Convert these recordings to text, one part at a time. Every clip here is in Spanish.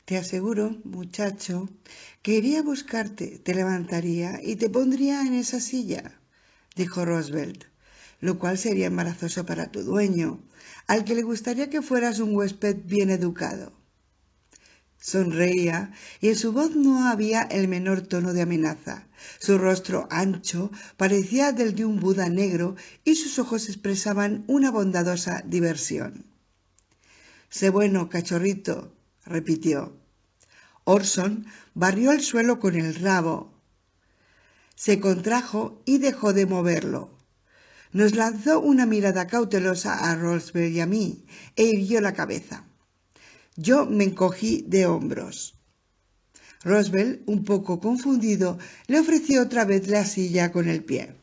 Te aseguro, muchacho, que iría a buscarte, te levantaría y te pondría en esa silla, dijo Roosevelt, lo cual sería embarazoso para tu dueño, al que le gustaría que fueras un huésped bien educado. Sonreía y en su voz no había el menor tono de amenaza. Su rostro ancho parecía del de un Buda negro y sus ojos expresaban una bondadosa diversión. Sé bueno, cachorrito, repitió. Orson barrió el suelo con el rabo. Se contrajo y dejó de moverlo. Nos lanzó una mirada cautelosa a Roosevelt y a mí e irguió la cabeza. Yo me encogí de hombros. Roosevelt, un poco confundido, le ofreció otra vez la silla con el pie.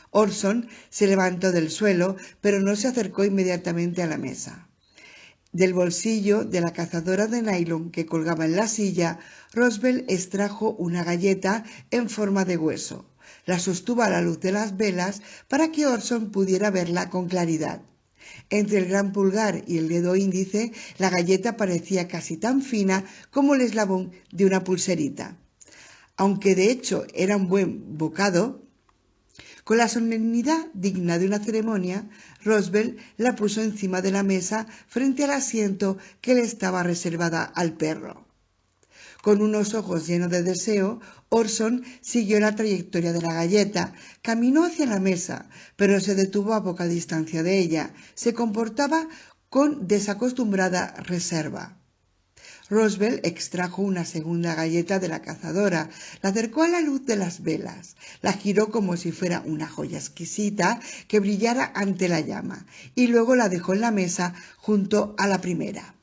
Orson se levantó del suelo, pero no se acercó inmediatamente a la mesa. Del bolsillo de la cazadora de nylon que colgaba en la silla, Roosevelt extrajo una galleta en forma de hueso. La sostuvo a la luz de las velas para que Orson pudiera verla con claridad. Entre el gran pulgar y el dedo índice, la galleta parecía casi tan fina como el eslabón de una pulserita. Aunque de hecho era un buen bocado, con la solemnidad digna de una ceremonia, Roosevelt la puso encima de la mesa frente al asiento que le estaba reservada al perro. Con unos ojos llenos de deseo, Orson siguió la trayectoria de la galleta, caminó hacia la mesa, pero se detuvo a poca distancia de ella. Se comportaba con desacostumbrada reserva. Roosevelt extrajo una segunda galleta de la cazadora, la acercó a la luz de las velas, la giró como si fuera una joya exquisita que brillara ante la llama, y luego la dejó en la mesa junto a la primera.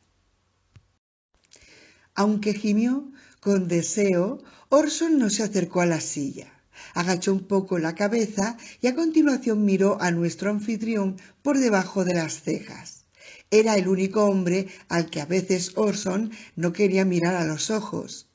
Aunque gimió con deseo, Orson no se acercó a la silla. Agachó un poco la cabeza y a continuación miró a nuestro anfitrión por debajo de las cejas. Era el único hombre al que a veces Orson no quería mirar a los ojos.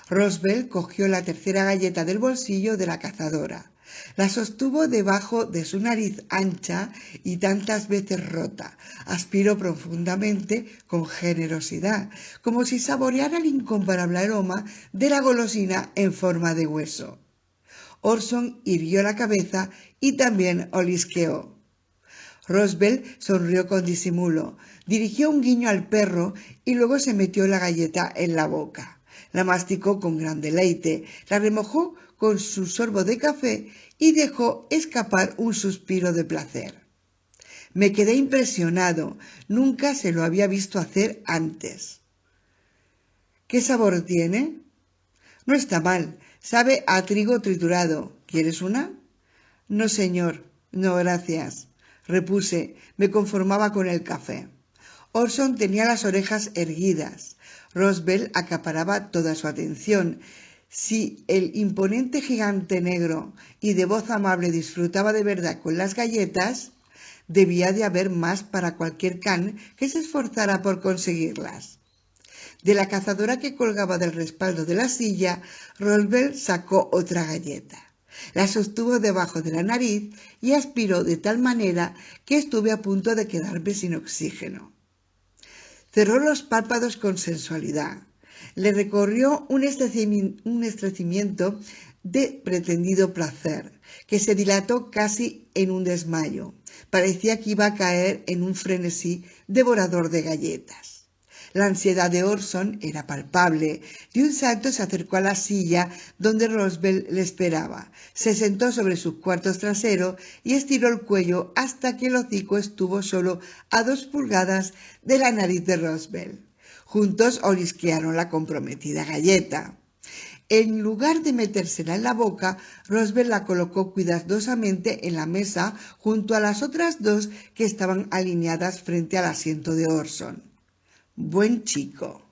Roosevelt cogió la tercera galleta del bolsillo de la cazadora. La sostuvo debajo de su nariz ancha y tantas veces rota. Aspiró profundamente, con generosidad, como si saboreara el incomparable aroma de la golosina en forma de hueso. Orson irguió la cabeza y también olisqueó. Roosevelt sonrió con disimulo, dirigió un guiño al perro y luego se metió la galleta en la boca. La masticó con gran deleite, la remojó con su sorbo de café y dejó escapar un suspiro de placer. Me quedé impresionado, nunca se lo había visto hacer antes. ¿Qué sabor tiene? No está mal, sabe a trigo triturado. ¿Quieres una? No, señor, no, gracias, repuse, me conformaba con el café. Orson tenía las orejas erguidas. Roosevelt acaparaba toda su atención. Si el imponente gigante negro y de voz amable disfrutaba de verdad con las galletas, debía de haber más para cualquier can que se esforzara por conseguirlas. De la cazadora que colgaba del respaldo de la silla, Roosevelt sacó otra galleta. La sostuvo debajo de la nariz y aspiró de tal manera que estuve a punto de quedarme sin oxígeno. Cerró los párpados con sensualidad. Le recorrió un estremecimiento de pretendido placer, que se dilató casi en un desmayo. Parecía que iba a caer en un frenesí devorador de galletas. La ansiedad de Orson era palpable. De un salto se acercó a la silla donde Roosevelt le esperaba. Se sentó sobre sus cuartos traseros y estiró el cuello hasta que el hocico estuvo solo a 2 pulgadas de la nariz de Roosevelt. Juntos olisquearon la comprometida galleta. En lugar de metérsela en la boca, Roosevelt la colocó cuidadosamente en la mesa junto a las otras 2 que estaban alineadas frente al asiento de Orson. Buen chico.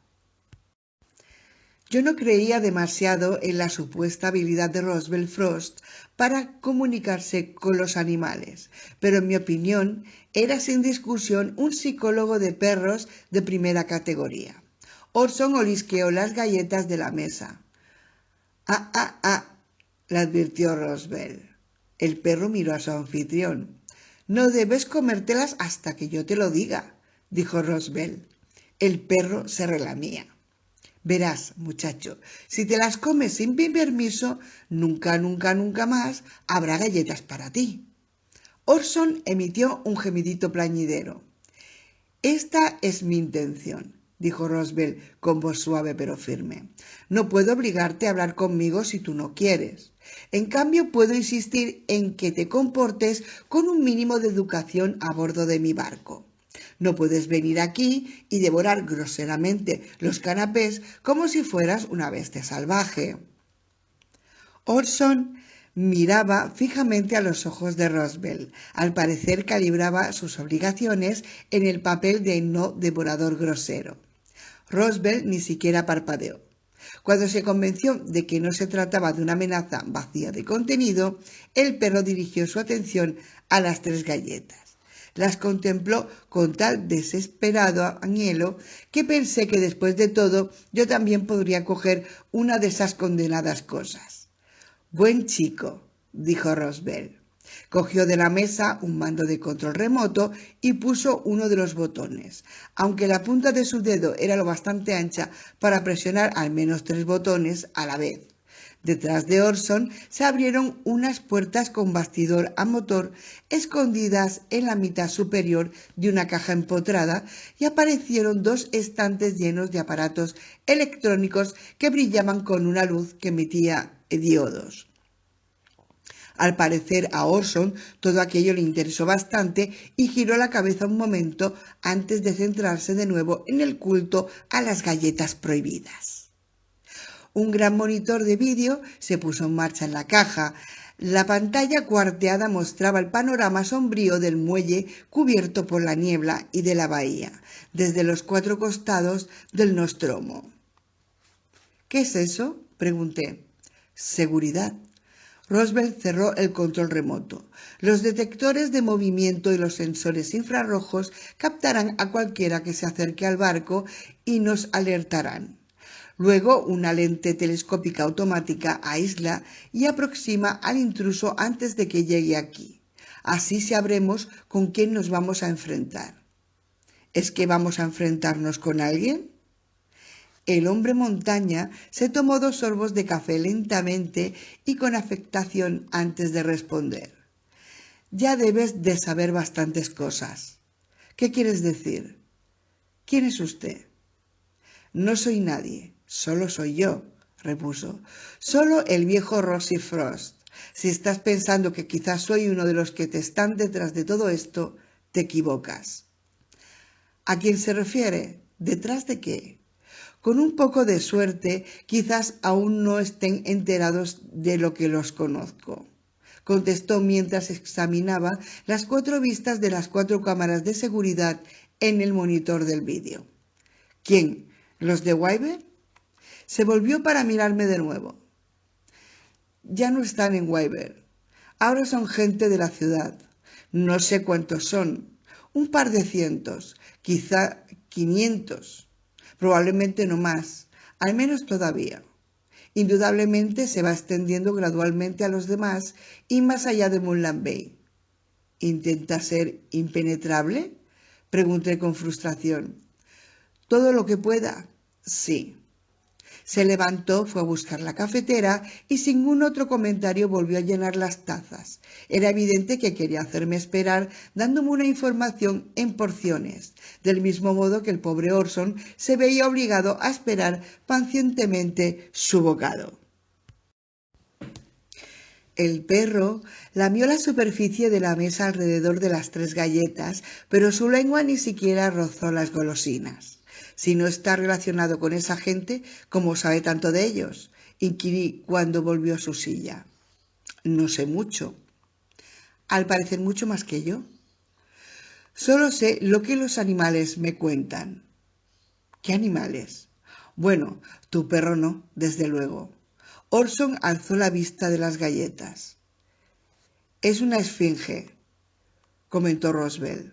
Yo no creía demasiado en la supuesta habilidad de Roosevelt Frost para comunicarse con los animales, pero en mi opinión era sin discusión un psicólogo de perros de primera categoría. Orson olisqueó las galletas de la mesa. Le advirtió Roosevelt. El perro miró a su anfitrión. No debes comértelas hasta que yo te lo diga, dijo Roosevelt. El perro se relamía. Verás, muchacho, si te las comes sin mi permiso, nunca, nunca, nunca más habrá galletas para ti. Orson emitió un gemidito plañidero. Esta es mi intención, dijo Roswell con voz suave pero firme. No puedo obligarte a hablar conmigo si tú no quieres. En cambio, puedo insistir en que te comportes con un mínimo de educación a bordo de mi barco. No puedes venir aquí y devorar groseramente los canapés como si fueras una bestia salvaje. Orson miraba fijamente a los ojos de Roswell. Al parecer calibraba sus obligaciones en el papel de no devorador grosero. Roswell ni siquiera parpadeó. Cuando se convenció de que no se trataba de una amenaza vacía de contenido, el perro dirigió su atención a las 3 galletas. Las contempló con tal desesperado anhelo que pensé que después de todo yo también podría coger una de esas condenadas cosas. Buen chico, dijo Roswell. Cogió de la mesa un mando de control remoto y puso uno de los botones, aunque la punta de su dedo era lo bastante ancha para presionar al menos 3 botones a la vez. Detrás de Orson se abrieron unas puertas con bastidor a motor escondidas en la mitad superior de una caja empotrada y aparecieron 2 estantes llenos de aparatos electrónicos que brillaban con una luz que emitía diodos. Al parecer a Orson todo aquello le interesó bastante y giró la cabeza un momento antes de centrarse de nuevo en el culto a las galletas prohibidas. Un gran monitor de vídeo se puso en marcha en la caja. La pantalla cuarteada mostraba el panorama sombrío del muelle cubierto por la niebla y de la bahía, desde los 4 costados del Nostromo. ¿Qué es eso?, pregunté. Seguridad. Roswell cerró el control remoto. Los detectores de movimiento y los sensores infrarrojos captarán a cualquiera que se acerque al barco y nos alertarán. Luego, una lente telescópica automática aísla y aproxima al intruso antes de que llegue aquí. Así sabremos con quién nos vamos a enfrentar. ¿Es que vamos a enfrentarnos con alguien? El hombre montaña se tomó 2 sorbos de café lentamente y con afectación antes de responder. Ya debes de saber bastantes cosas. ¿Qué quieres decir? ¿Quién es usted? No soy nadie, solo soy yo, repuso. Solo el viejo Rosy Frost. Si estás pensando que quizás soy uno de los que te están detrás de todo esto, te equivocas. ¿A quién se refiere? ¿Detrás de qué? Con un poco de suerte, quizás aún no estén enterados de lo que los conozco, contestó mientras examinaba las 4 vistas de las 4 cámaras de seguridad en el monitor del vídeo. ¿Quién? ¿Los de Wyvern? Se volvió para mirarme de nuevo. Ya no están en Wyvern. Ahora son gente de la ciudad. No sé cuántos son. Un par de cientos, quizá 500. Probablemente no más, al menos todavía. Indudablemente se va extendiendo gradualmente a los demás y más allá de Moonland Bay. ¿Intenta ser impenetrable?, pregunté con frustración. ¿Todo lo que pueda? Sí. Se levantó, fue a buscar la cafetera y sin ningún otro comentario volvió a llenar las tazas. Era evidente que quería hacerme esperar dándome una información en porciones, del mismo modo que el pobre Orson se veía obligado a esperar pacientemente su bocado. El perro lamió la superficie de la mesa alrededor de las 3 galletas, pero su lengua ni siquiera rozó las golosinas. Si no está relacionado con esa gente, ¿cómo sabe tanto de ellos?, inquirí cuando volvió a su silla. No sé mucho. Al parecer mucho más que yo. Solo sé lo que los animales me cuentan. ¿Qué animales? Bueno, tu perro no, desde luego. Orson alzó la vista de las galletas. Es una esfinge, comentó Roswell.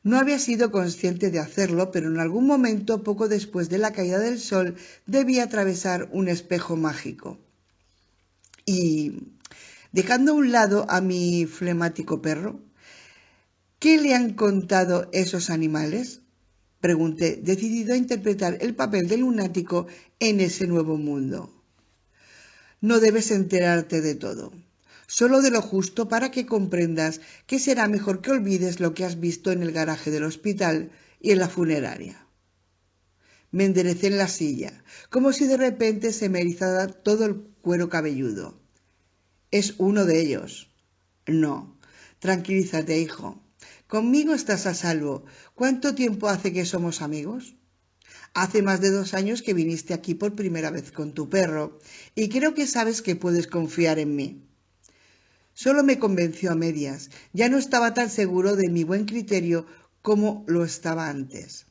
No había sido consciente de hacerlo, pero en algún momento, poco después de la caída del sol, debía atravesar un espejo mágico. Y, dejando a un lado a mi flemático perro, ¿qué le han contado esos animales? Pregunté, decidido a interpretar el papel del lunático en ese nuevo mundo. No debes enterarte de todo, solo de lo justo para que comprendas que será mejor que olvides lo que has visto en el garaje del hospital y en la funeraria. Me enderecé en la silla, como si de repente se me erizara todo el cuero cabelludo. Es uno de ellos. No, tranquilízate, hijo. Conmigo estás a salvo. ¿Cuánto tiempo hace que somos amigos? Hace más de 2 años que viniste aquí por primera vez con tu perro, y creo que sabes que puedes confiar en mí. Solo me convenció a medias. Ya no estaba tan seguro de mi buen criterio como lo estaba antes.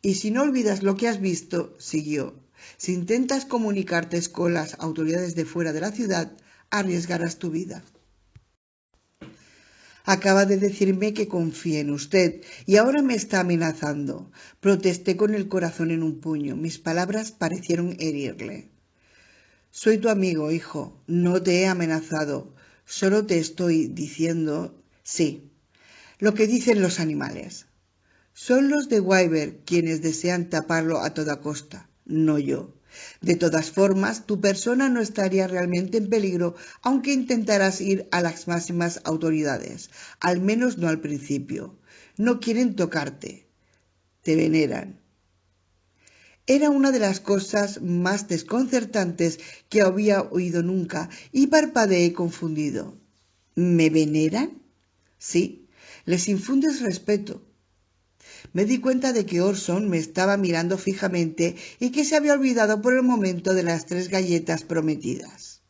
Y si no olvidas lo que has visto, siguió, si intentas comunicarte con las autoridades de fuera de la ciudad, arriesgarás tu vida. Acaba de decirme que confíe en usted y ahora me está amenazando. Protesté con el corazón en un puño. Mis palabras parecieron herirle. Soy tu amigo, hijo. No te he amenazado. Solo te estoy diciendo, sí, lo que dicen los animales. Son los de Wyvern quienes desean taparlo a toda costa, no yo. De todas formas, tu persona no estaría realmente en peligro, aunque intentaras ir a las máximas autoridades, al menos no al principio. No quieren tocarte, te veneran. Era una de las cosas más desconcertantes que había oído nunca y parpadeé confundido. ¿Me veneran? Sí, les infundes respeto. Me di cuenta de que Orson me estaba mirando fijamente y que se había olvidado por el momento de las 3 galletas prometidas.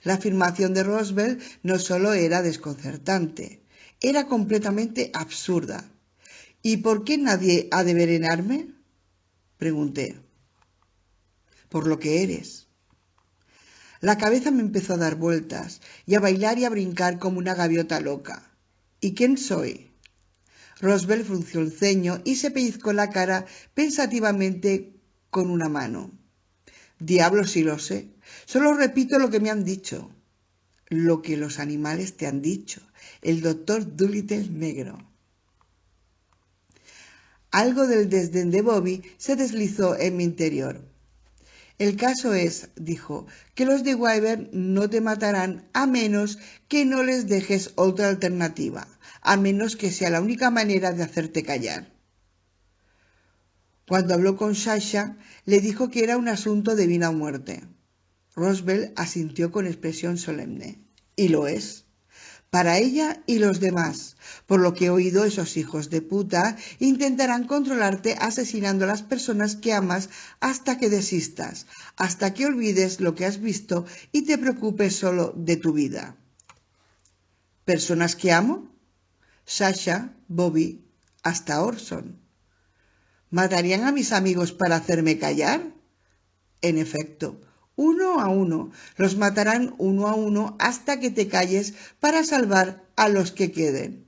La afirmación de Roosevelt no solo era desconcertante, era completamente absurda. ¿Y por qué nadie ha de venenarme?, pregunté. Por lo que eres. La cabeza me empezó a dar vueltas y a bailar y a brincar como una gaviota loca. ¿Y quién soy? Roosevelt frunció el ceño y se pellizcó la cara pensativamente con una mano. Diablo si lo sé. Solo repito lo que me han dicho. Lo que los animales te han dicho. El doctor Dolittle negro. Algo del desdén de Bobby se deslizó en mi interior. El caso es, dijo, que los de Wyvern no te matarán a menos que no les dejes otra alternativa, a menos que sea la única manera de hacerte callar. Cuando habló con Sasha, le dijo que era un asunto de vida o muerte. Roosevelt asintió con expresión solemne. Y lo es. Para ella y los demás. Por lo que he oído, esos hijos de puta intentarán controlarte asesinando a las personas que amas hasta que desistas, hasta que olvides lo que has visto y te preocupes solo de tu vida. ¿Personas que amo? Sasha, Bobby, hasta Orson. ¿Matarían a mis amigos para hacerme callar? En efecto, uno a uno, los matarán uno a uno hasta que te calles para salvar a los que queden.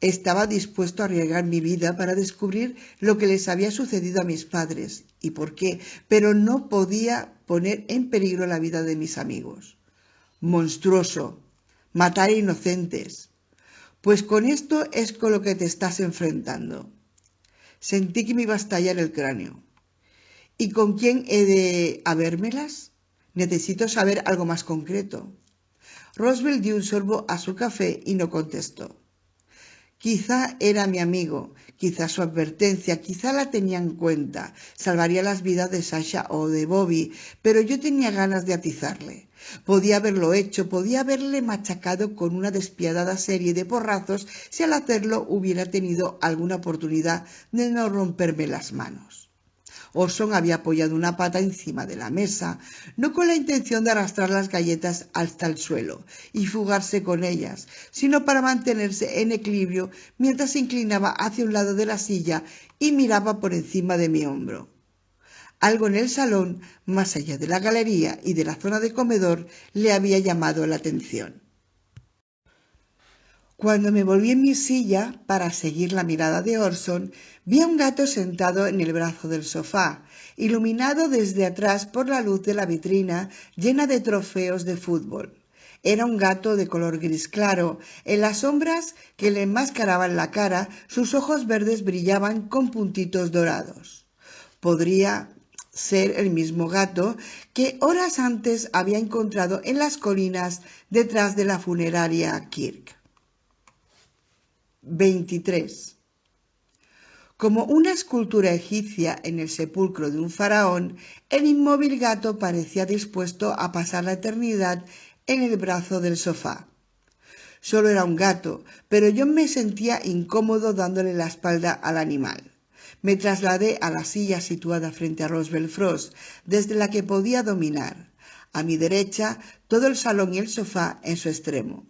Estaba dispuesto a arriesgar mi vida para descubrir lo que les había sucedido a mis padres y por qué, pero no podía poner en peligro la vida de mis amigos. Monstruoso, matar inocentes. Pues con esto es con lo que te estás enfrentando. Sentí que me iba a estallar el cráneo. ¿Y con quién he de habérmelas? Necesito saber algo más concreto. Roosevelt dio un sorbo a su café y no contestó. Quizá era mi amigo, quizá su advertencia, quizá la tenía en cuenta, salvaría las vidas de Sasha o de Bobby, pero yo tenía ganas de atizarle. Podía haberlo hecho, podía haberle machacado con una despiadada serie de porrazos si al hacerlo hubiera tenido alguna oportunidad de no romperme las manos. Orson había apoyado una pata encima de la mesa, no con la intención de arrastrar las galletas hasta el suelo y fugarse con ellas, sino para mantenerse en equilibrio mientras se inclinaba hacia un lado de la silla y miraba por encima de mi hombro. Algo en el salón, más allá de la galería y de la zona de comedor, le había llamado la atención. Cuando me volví en mi silla para seguir la mirada de Orson, vi a un gato sentado en el brazo del sofá, iluminado desde atrás por la luz de la vitrina llena de trofeos de fútbol. Era un gato de color gris claro. En las sombras que le enmascaraban la cara, sus ojos verdes brillaban con puntitos dorados. Podría ser el mismo gato que horas antes había encontrado en las colinas detrás de la funeraria Kirk. 23. Como una escultura egipcia en el sepulcro de un faraón, el inmóvil gato parecía dispuesto a pasar la eternidad en el brazo del sofá. Solo era un gato, pero yo me sentía incómodo dándole la espalda al animal. Me trasladé a la silla situada frente a Roosevelt Frost, desde la que podía dominar. A mi derecha, todo el salón y el sofá en su extremo.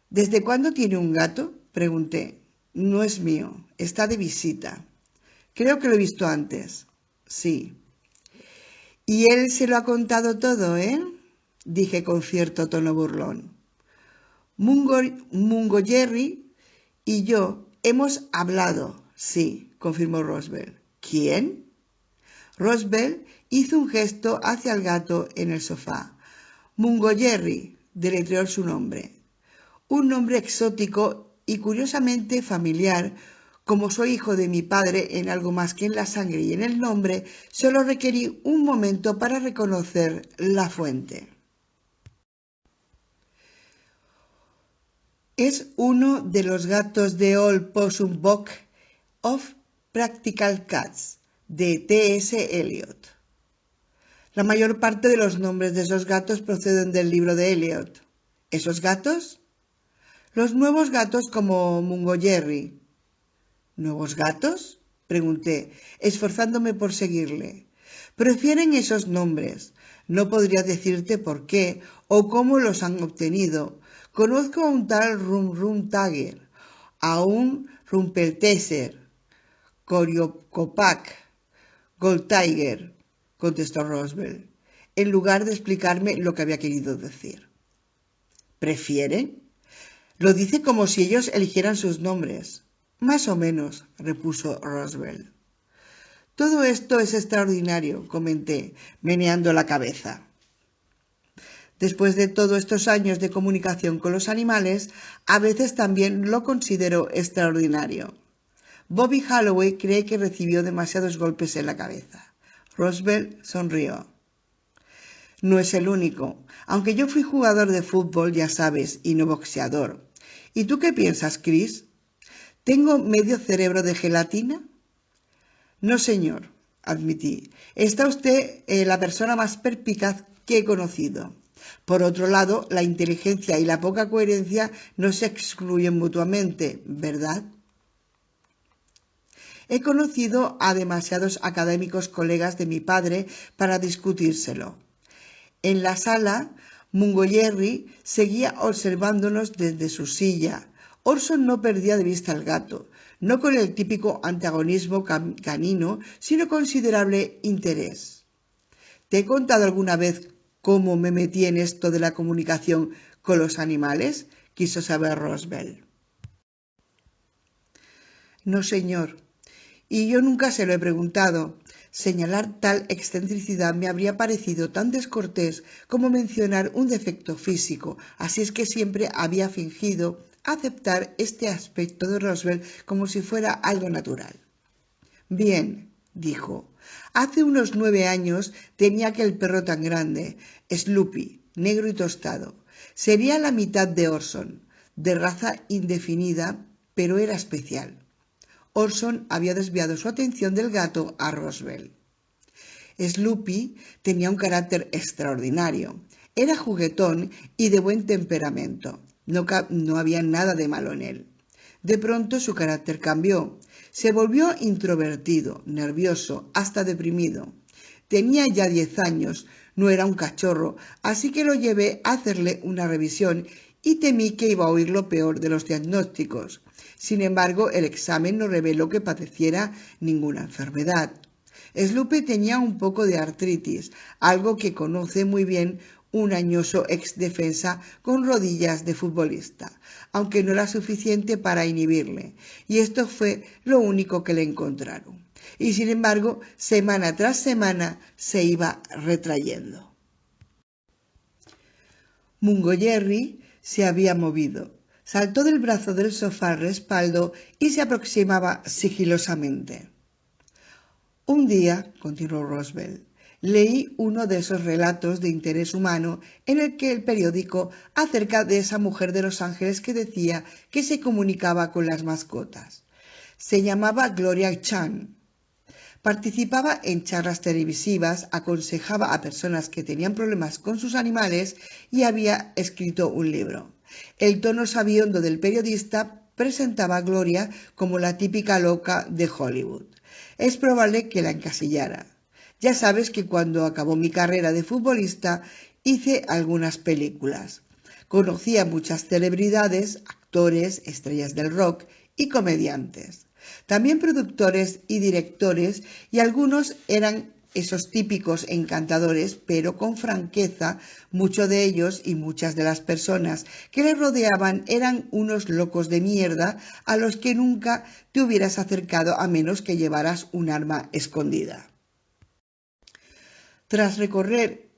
¿Desde cuándo tiene un gato?, pregunté. No es mío, está de visita. Creo que lo he visto antes. Sí. Y él se lo ha contado todo, ¿eh?, dije con cierto tono burlón. Mungo Jerry y yo hemos hablado, sí, confirmó Roosevelt. ¿Quién? Roosevelt hizo un gesto hacia el gato en el sofá. Mungo Jerry, deletreó su nombre. Un nombre exótico y curiosamente familiar. Como soy hijo de mi padre en algo más que en la sangre y en el nombre, solo requerí un momento para reconocer la fuente. Es uno de los gatos de Old Possum Book of Practical Cats, de T.S. Eliot. La mayor parte de los nombres de esos gatos proceden del libro de Eliot. ¿Esos gatos? Los nuevos gatos como Mungo Jerry. ¿Nuevos gatos?, pregunté, esforzándome por seguirle. Prefieren esos nombres. No podría decirte por qué o cómo los han obtenido. Conozco a un tal Rum Tiger, a un Rumpelteser, Coriocopac, Gold Tiger, contestó Roosevelt, en lugar de explicarme lo que había querido decir. ¿Prefieren? Lo dice como si ellos eligieran sus nombres. Más o menos, repuso Roosevelt. Todo esto es extraordinario, comenté, meneando la cabeza. Después de todos estos años de comunicación con los animales, a veces también lo considero extraordinario. Bobby Holloway cree que recibió demasiados golpes en la cabeza. Roosevelt sonrió. No es el único, aunque yo fui jugador de fútbol, ya sabes, y no boxeador. ¿Y tú qué piensas, Chris? ¿Tengo medio cerebro de gelatina? No, señor, admití. Está usted la persona más perspicaz que he conocido. Por otro lado, la inteligencia y la poca coherencia no se excluyen mutuamente, ¿verdad? He conocido a demasiados académicos colegas de mi padre para discutírselo. En la sala, Mungo Jerry seguía observándonos desde su silla. Orson no perdía de vista al gato, no con el típico antagonismo canino, sino considerable interés. ¿Te he contado alguna vez cómo me metí en esto de la comunicación con los animales?, quiso saber Roosevelt. No, señor, y yo nunca se lo he preguntado. Señalar tal excentricidad me habría parecido tan descortés como mencionar un defecto físico, así es que siempre había fingido aceptar este aspecto de Roosevelt como si fuera algo natural. Bien, dijo, hace unos 9 años tenía aquel perro tan grande, Sloopy, negro y tostado. Sería la mitad de Orson, de raza indefinida, pero era especial. Orson había desviado su atención del gato a Roosevelt. Sloopy tenía un carácter extraordinario. Era juguetón y de buen temperamento. No había nada de malo en él. De pronto su carácter cambió. Se volvió introvertido, nervioso, hasta deprimido. Tenía ya 10 años, no era un cachorro, así que lo llevé a hacerle una revisión y temí que iba a oír lo peor de los diagnósticos. Sin embargo, el examen no reveló que padeciera ninguna enfermedad. Sloopy tenía un poco de artritis, algo que conoce muy bien un añoso exdefensa con rodillas de futbolista, aunque no era suficiente para inhibirle, y esto fue lo único que le encontraron. Y sin embargo, semana tras semana se iba retrayendo. Mungo Jerry se había movido. Saltó del brazo del sofá al respaldo y se aproximaba sigilosamente. Un día, continuó Roosevelt, leí uno de esos relatos de interés humano en el que el periódico acerca de esa mujer de Los Ángeles que decía que se comunicaba con las mascotas. Se llamaba Gloria Chan. Participaba en charlas televisivas, aconsejaba a personas que tenían problemas con sus animales y había escrito un libro. El tono sabihondo del periodista presentaba a Gloria como la típica loca de Hollywood. Es probable que la encasillara. Ya sabes que cuando acabó mi carrera de futbolista hice algunas películas. Conocí a muchas celebridades, actores, estrellas del rock y comediantes. También productores y directores, y algunos eran esos típicos encantadores, pero con franqueza, muchos de ellos y muchas de las personas que les rodeaban eran unos locos de mierda a los que nunca te hubieras acercado a menos que llevaras un arma escondida. Tras recorrer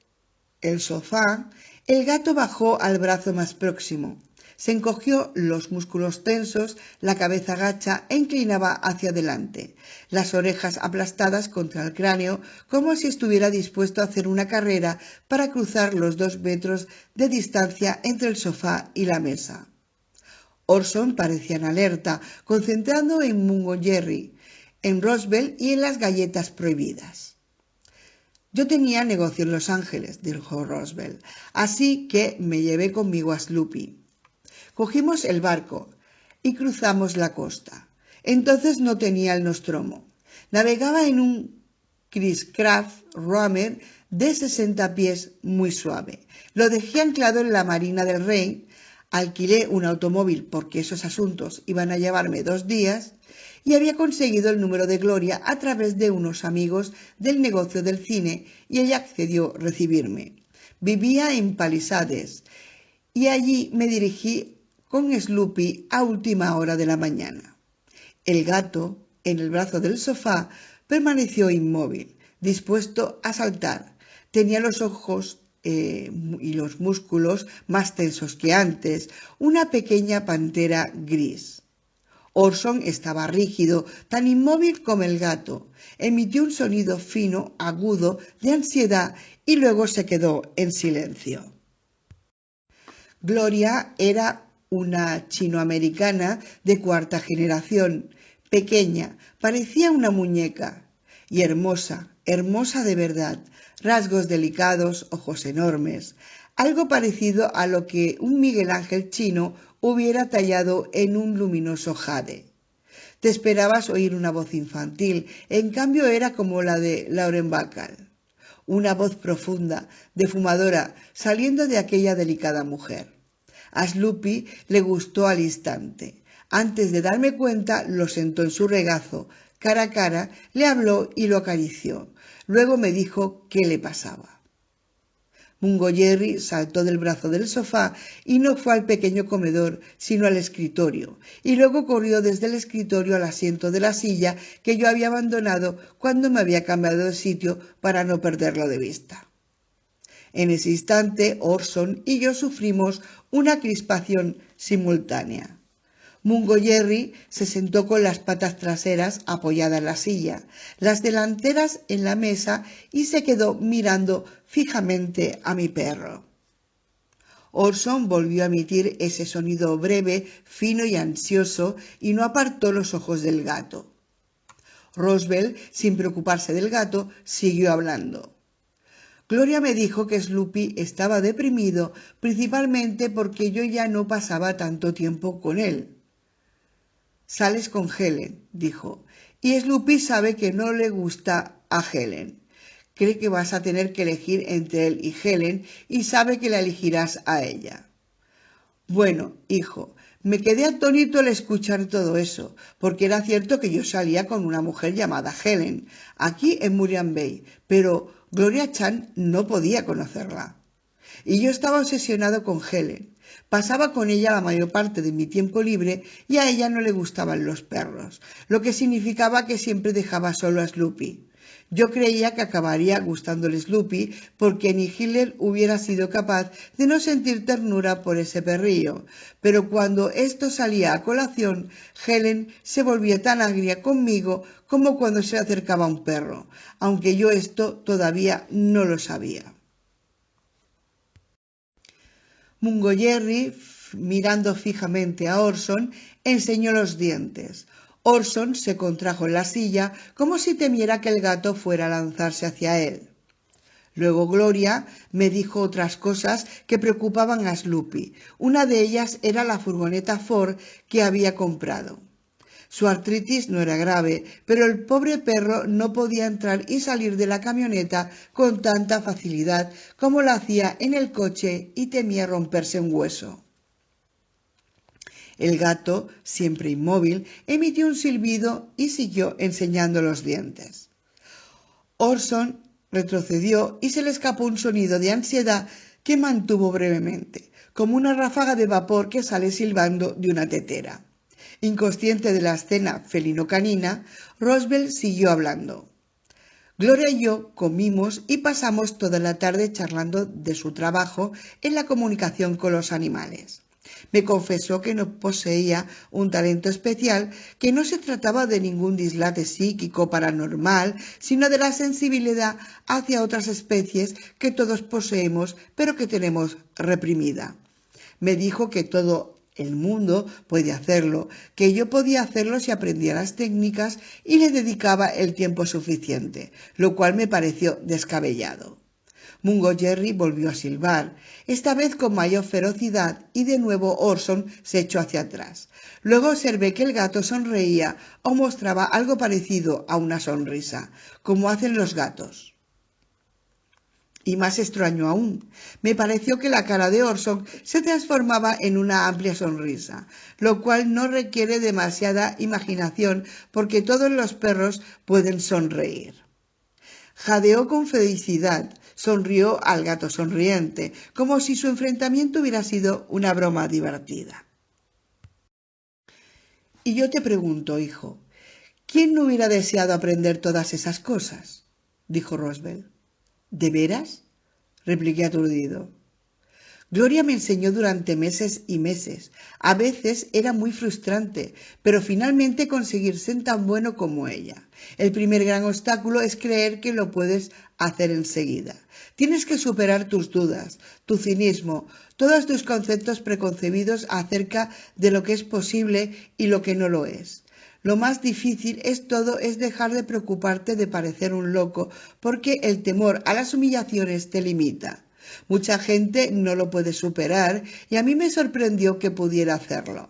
el sofá, el gato bajó al brazo más próximo. Se encogió los músculos tensos, la cabeza gacha e inclinaba hacia adelante, las orejas aplastadas contra el cráneo, como si estuviera dispuesto a hacer una carrera para cruzar los 2 metros de distancia entre el sofá y la mesa. Orson parecía en alerta, concentrado en Mungo Jerry, en Roosevelt y en las galletas prohibidas. Yo tenía negocio en Los Ángeles, dijo Roosevelt, así que me llevé conmigo a Sloopy. Cogimos el barco y cruzamos la costa. Entonces no tenía el Nostromo. Navegaba en un Chris-Craft Roamer de 60 pies muy suave. Lo dejé anclado en la Marina del Rey, alquilé un automóvil porque esos asuntos iban a llevarme 2 días y había conseguido el número de Gloria a través de unos amigos del negocio del cine y ella accedió a recibirme. Vivía en Palisades y allí me dirigí con Sloopy a última hora de la mañana. El gato, en el brazo del sofá, permaneció inmóvil, dispuesto a saltar. Tenía los ojos y los músculos más tensos que antes, una pequeña pantera gris. Orson estaba rígido, tan inmóvil como el gato. Emitió un sonido fino, agudo, de ansiedad y luego se quedó en silencio. Gloria era una chinoamericana de 4ª generación, pequeña, parecía una muñeca, y hermosa, hermosa de verdad, rasgos delicados, ojos enormes, algo parecido a lo que un Miguel Ángel chino hubiera tallado en un luminoso jade. Te esperabas oír una voz infantil, en cambio era como la de Lauren Bacall, una voz profunda, de fumadora, saliendo de aquella delicada mujer. A Sloopy le gustó al instante. Antes de darme cuenta, lo sentó en su regazo, cara a cara, le habló y lo acarició. Luego me dijo qué le pasaba. Mungo Jerry saltó del brazo del sofá y no fue al pequeño comedor, sino al escritorio, y luego corrió desde el escritorio al asiento de la silla que yo había abandonado cuando me había cambiado de sitio para no perderlo de vista. En ese instante, Orson y yo sufrimos una crispación simultánea. Mungo Jerry se sentó con las patas traseras apoyadas en la silla, las delanteras en la mesa y se quedó mirando fijamente a mi perro. Orson volvió a emitir ese sonido breve, fino y ansioso y no apartó los ojos del gato. Roosevelt, sin preocuparse del gato, siguió hablando. Gloria me dijo que Sloopy estaba deprimido principalmente porque yo ya no pasaba tanto tiempo con él. Sales con Helen, dijo, y Sloopy sabe que no le gusta a Helen. Cree que vas a tener que elegir entre él y Helen y sabe que la elegirás a ella. Bueno, hijo, me quedé atónito al escuchar todo eso, porque era cierto que yo salía con una mujer llamada Helen, aquí en Murian Bay, pero Gloria Chan no podía conocerla. Y yo estaba obsesionado con Helen. Pasaba con ella la mayor parte de mi tiempo libre y a ella no le gustaban los perros, lo que significaba que siempre dejaba solo a Sloopy. Yo creía que acabaría gustándole Sloopy porque ni Hitler hubiera sido capaz de no sentir ternura por ese perrillo, pero cuando esto salía a colación, Helen se volvía tan agria conmigo como cuando se acercaba a un perro, aunque yo esto todavía no lo sabía. Mungo Jerry, mirando fijamente a Orson, enseñó los dientes. Orson se contrajo en la silla como si temiera que el gato fuera a lanzarse hacia él. Luego Gloria me dijo otras cosas que preocupaban a Sloopy. Una de ellas era la furgoneta Ford que había comprado. Su artritis no era grave, pero el pobre perro no podía entrar y salir de la camioneta con tanta facilidad como lo hacía en el coche y temía romperse un hueso. El gato, siempre inmóvil, emitió un silbido y siguió enseñando los dientes. Orson retrocedió y se le escapó un sonido de ansiedad que mantuvo brevemente, como una ráfaga de vapor que sale silbando de una tetera. Inconsciente de la escena felino-canina, Roswell siguió hablando. Gloria y yo comimos y pasamos toda la tarde charlando de su trabajo en la comunicación con los animales. Me confesó que no poseía un talento especial, que no se trataba de ningún dislate psíquico paranormal, sino de la sensibilidad hacia otras especies que todos poseemos, pero que tenemos reprimida. Me dijo que todo el mundo puede hacerlo, que yo podía hacerlo si aprendía las técnicas y le dedicaba el tiempo suficiente, lo cual me pareció descabellado. Mungo Jerry volvió a silbar, esta vez con mayor ferocidad, y de nuevo Orson se echó hacia atrás. Luego observé que el gato sonreía o mostraba algo parecido a una sonrisa, como hacen los gatos. Y más extraño aún, me pareció que la cara de Orson se transformaba en una amplia sonrisa, lo cual no requiere demasiada imaginación porque todos los perros pueden sonreír. Jadeó con felicidad, sonrió al gato sonriente, como si su enfrentamiento hubiera sido una broma divertida. Y yo te pregunto, hijo, ¿quién no hubiera deseado aprender todas esas cosas?, dijo Roswell. ¿De veras?, repliqué aturdido. Gloria me enseñó durante meses y meses. A veces era muy frustrante, pero finalmente conseguir ser tan bueno como ella. El primer gran obstáculo es creer que lo puedes hacer enseguida. Tienes que superar tus dudas, tu cinismo, todos tus conceptos preconcebidos acerca de lo que es posible y lo que no lo es. Lo más difícil es dejar de preocuparte de parecer un loco, porque el temor a las humillaciones te limita. Mucha gente no lo puede superar y a mí me sorprendió que pudiera hacerlo.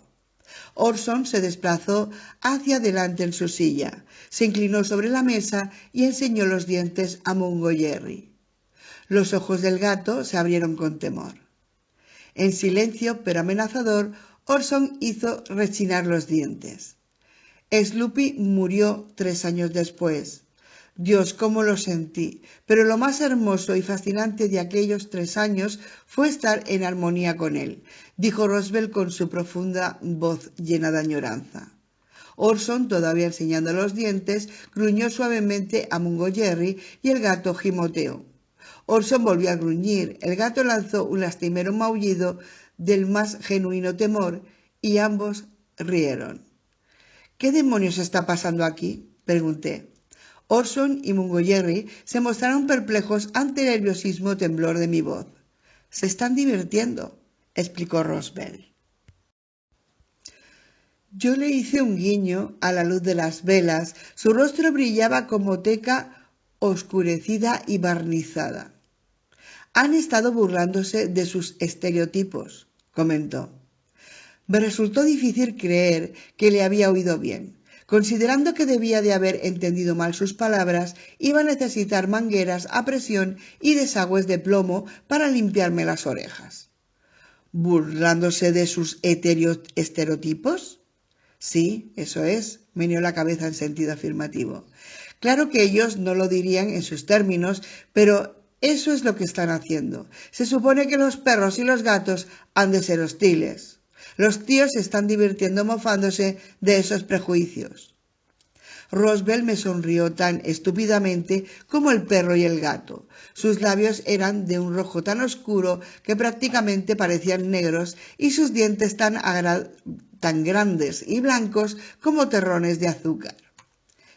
Orson se desplazó hacia adelante en su silla, se inclinó sobre la mesa y enseñó los dientes a Mungo Jerry. Los ojos del gato se abrieron con temor. En silencio pero amenazador, Orson hizo rechinar los dientes. Sloopy murió 3 años después. Dios, cómo lo sentí, pero lo más hermoso y fascinante de aquellos 3 años fue estar en armonía con él, dijo Roswell con su profunda voz llena de añoranza. Orson, todavía enseñando los dientes, gruñó suavemente a Mungo Jerry y el gato gimoteó. Orson volvió a gruñir, el gato lanzó un lastimero maullido del más genuino temor y ambos rieron. ¿Qué demonios está pasando aquí?, pregunté. Orson y Mungo Jerry se mostraron perplejos ante el nerviosismo temblor de mi voz. «Se están divirtiendo», explicó Roswell. Yo le hice un guiño a la luz de las velas. Su rostro brillaba como teca oscurecida y barnizada. «Han estado burlándose de sus estereotipos», comentó. Me resultó difícil creer que le había oído bien. Considerando que debía de haber entendido mal sus palabras, iba a necesitar mangueras a presión y desagües de plomo para limpiarme las orejas. ¿Burlándose de sus estereotipos? Sí, eso es, meneó la cabeza en sentido afirmativo. Claro que ellos no lo dirían en sus términos, pero eso es lo que están haciendo. Se supone que los perros y los gatos han de ser hostiles. Los tíos se están divirtiendo mofándose de esos prejuicios. Roswell me sonrió tan estúpidamente como el perro y el gato. Sus labios eran de un rojo tan oscuro que prácticamente parecían negros y sus dientes tan grandes y blancos como terrones de azúcar.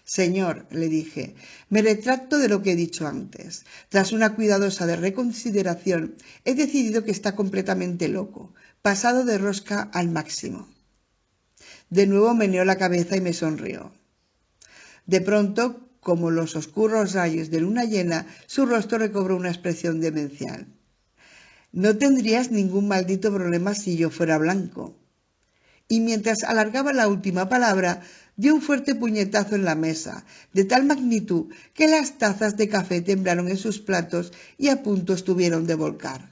Señor, le dije, me retracto de lo que he dicho antes. Tras una cuidadosa reconsideración, he decidido que está completamente loco, pasado de rosca al máximo. De nuevo meneó la cabeza y me sonrió. De pronto, como los oscuros rayos de luna llena, su rostro recobró una expresión demencial. No tendrías ningún maldito problema si yo fuera blanco. Y mientras alargaba la última palabra, dio un fuerte puñetazo en la mesa, de tal magnitud que las tazas de café temblaron en sus platos y a punto estuvieron de volcar.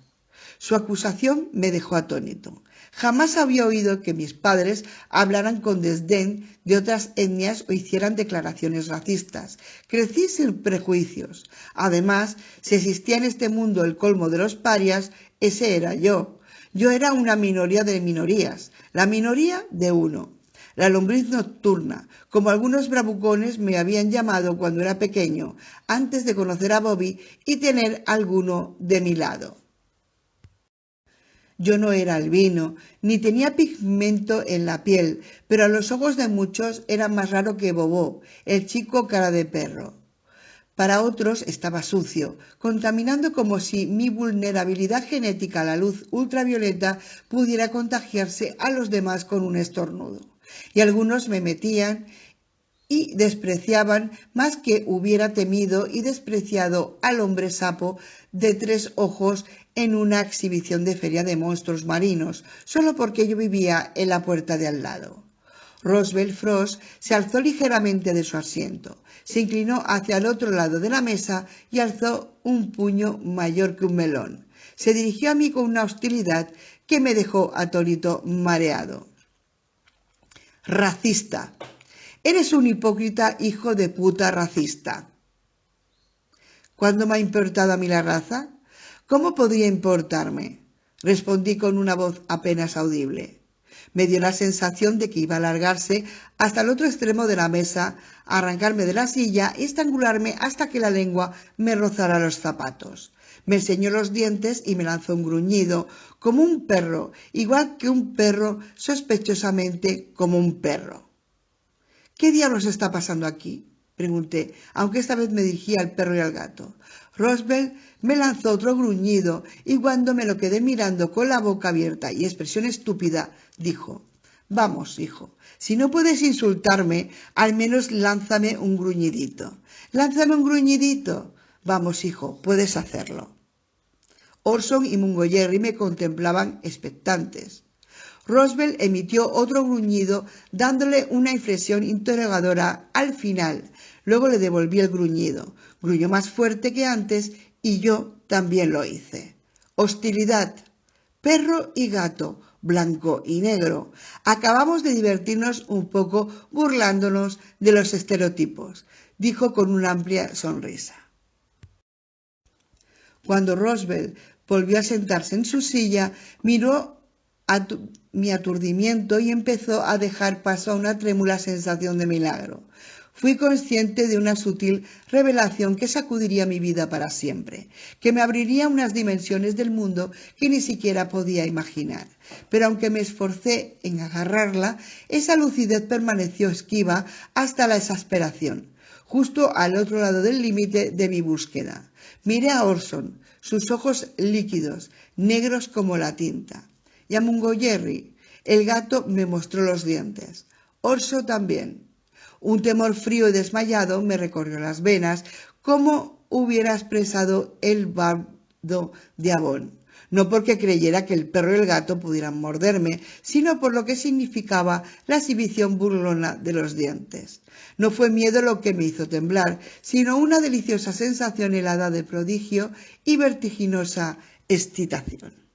Su acusación me dejó atónito. Jamás había oído que mis padres hablaran con desdén de otras etnias o hicieran declaraciones racistas. Crecí sin prejuicios. Además, si existía en este mundo el colmo de los parias, ese era yo. Yo era una minoría de minorías, la minoría de uno. La lombriz nocturna, como algunos bravucones me habían llamado cuando era pequeño, antes de conocer a Bobby y tener alguno de mi lado. Yo no era albino, ni tenía pigmento en la piel, pero a los ojos de muchos era más raro que Bobó, el chico cara de perro. Para otros estaba sucio, contaminando como si mi vulnerabilidad genética a la luz ultravioleta pudiera contagiarse a los demás con un estornudo. Y algunos me metían y despreciaban más que hubiera temido y despreciado al hombre sapo de 3 ojos en una exhibición de feria de monstruos marinos, solo porque yo vivía en la puerta de al lado. Roswell Frost se alzó ligeramente de su asiento, se inclinó hacia el otro lado de la mesa y alzó un puño mayor que un melón. Se dirigió a mí con una hostilidad que me dejó atónito, mareado. Racista. Eres un hipócrita hijo de puta racista. ¿Cuándo me ha importado a mí la raza? ¿Cómo podría importarme? Respondí con una voz apenas audible. Me dio la sensación de que iba a alargarse hasta el otro extremo de la mesa, arrancarme de la silla y estrangularme hasta que la lengua me rozara los zapatos. Me enseñó los dientes y me lanzó un gruñido, como un perro, igual que un perro, sospechosamente como un perro. ¿Qué diablos está pasando aquí?, pregunté, aunque esta vez me dirigía al perro y al gato. Roswell me lanzó otro gruñido y cuando me lo quedé mirando con la boca abierta y expresión estúpida, dijo: «Vamos, hijo, si no puedes insultarme, al menos lánzame un gruñidito. ¡Lánzame un gruñidito! Vamos, hijo, puedes hacerlo». Orson y Mungo Jerry me contemplaban expectantes. Roswell emitió otro gruñido, dándole una inflexión interrogadora al final. Luego le devolví el gruñido. Gruñó más fuerte que antes y yo también lo hice. Hostilidad. Perro y gato, blanco y negro. Acabamos de divertirnos un poco burlándonos de los estereotipos, dijo con una amplia sonrisa. Cuando Roswell volvió a sentarse en su silla, miró mi aturdimiento y empezó a dejar paso a una trémula sensación de milagro. Fui consciente de una sutil revelación que sacudiría mi vida para siempre, que me abriría unas dimensiones del mundo que ni siquiera podía imaginar. Pero aunque me esforcé en agarrarla, esa lucidez permaneció esquiva hasta la exasperación, justo al otro lado del límite de mi búsqueda. Miré a Orson, sus ojos líquidos, negros como la tinta. Y a Mungo Jerry. El gato me mostró los dientes. Orso también. Un temor frío y desmayado me recorrió las venas, como hubiera expresado el bardo de Avon. No porque creyera que el perro y el gato pudieran morderme, sino por lo que significaba la exhibición burlona de los dientes. No fue miedo lo que me hizo temblar, sino una deliciosa sensación helada de prodigio y vertiginosa excitación.